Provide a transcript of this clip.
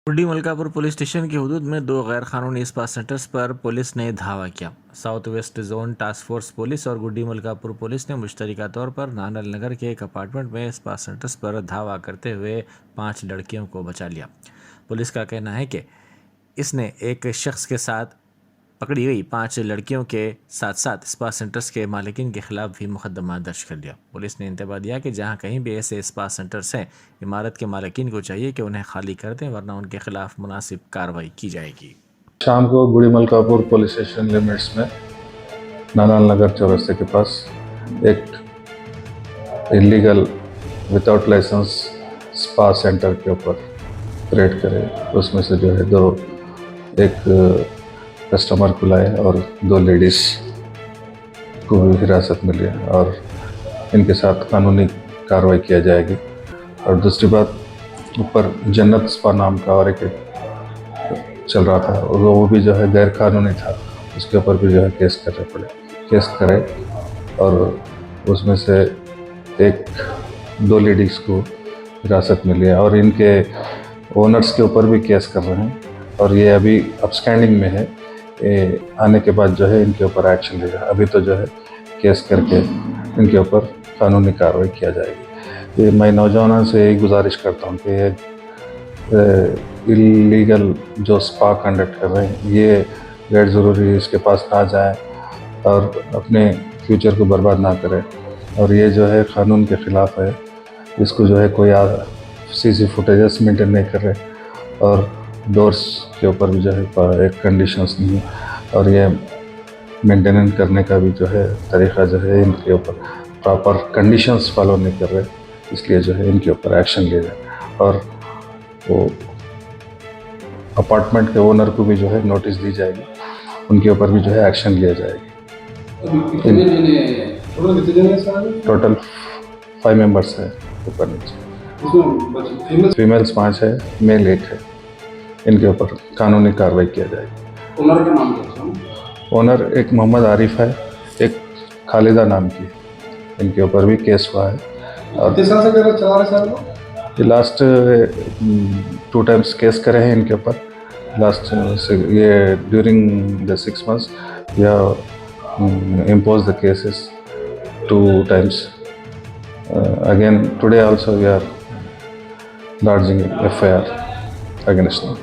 गुड्डी Malkapur police station की हदूद में 2 गैर कानूनी स्पा सेंटर्स पर पुलिस ने धावा किया। South west zone task force police और गुड्डी मलकापुर पुलिस ने मुश्तरका तौर पर नानल नगर के एक अपार्टमेंट में स्पा सेंटर्स पर धावा करते हुए 5 लड़कियों को बचा लिया। पुलिस का कहना है कि इसने एक शख्स के साथ पकड़ी गई 5 लड़कियों के साथ साथ स्पा सेंटर्स के मालिकिन के खिलाफ भी मुकदमा दर्ज कर लिया। पुलिस ने इंतबाह दिया कि जहां कहीं भी ऐसे स्पा सेंटर्स हैं, इमारत के मालिकिन को चाहिए कि उन्हें खाली कर दें, वरना उनके खिलाफ मुनासिब कार्रवाई की जाएगी। शाम को Gudi Malkapur police station limits में नानाल नगर चौरस्ते के पास एक illegal without license spa centre के ऊपर रेड करे। उसमें से जो है एक कस्टमर को लाए और 2 लेडीज़ को भी हिरासत में लिया और इनके साथ कानूनी कार्रवाई किया जाएगी। और दूसरी बात, ऊपर जन्नत स्पा नाम का और एक चल रहा था, वो भी जो है गैर कानूनी था, उसके ऊपर भी जो है केस करे और उसमें से 2 लेडीज़ को हिरासत में लिया और इनके ओनर्स के ऊपर भी केस कर रहे हैं और ये अभी अपस्टैंडिंग में है। आने के बाद जो है इनके ऊपर एक्शन लिया। अभी तो जो है केस करके इनके ऊपर कानूनी कार्रवाई किया जाएगी। ये मैं नौजवानों से यही गुजारिश करता हूँ कि ये इलीगल जो स्पा कंडक्ट कर रहे हैं, ये गैर ज़रूरी इसके पास ना जाए और अपने फ्यूचर को बर्बाद ना करें। और ये जो है कानून के ख़िलाफ़ है। इसको जो है कोई सीसी फुटेजेस मेंटेन नहीं कर रहे और डोर्स के ऊपर भी जो है एक कंडीशंस नहीं है और ये मेंटेनेंस करने का भी जो है तरीक़ा जो है इनके ऊपर प्रॉपर कंडीशंस फॉलो नहीं कर रहे, इसलिए जो है इनके ऊपर एक्शन लिया जाए और वो अपार्टमेंट के ओनर को भी जो है नोटिस दी जाएगी, उनके ऊपर भी जो है एक्शन लिया जाएगी। टोटल 5 मेंबर्स है ऊपर नीचे, फीमेल्स 5 है, मेल 1 है। इनके ऊपर कानूनी कार्रवाई किया जाएगी। ओनर का नाम क्या है? ओनर एक मोहम्मद आरिफ है, एक खालिदा नाम की। इनके ऊपर भी केस हुआ है और किस साल से चला रहे सर? ये लास्ट 2 टाइम्स केस करे हैं इनके ऊपर। लास्ट ये ड्यूरिंग द 6 months या impose the cases 2 times. Again today also we are lodging FIR against them.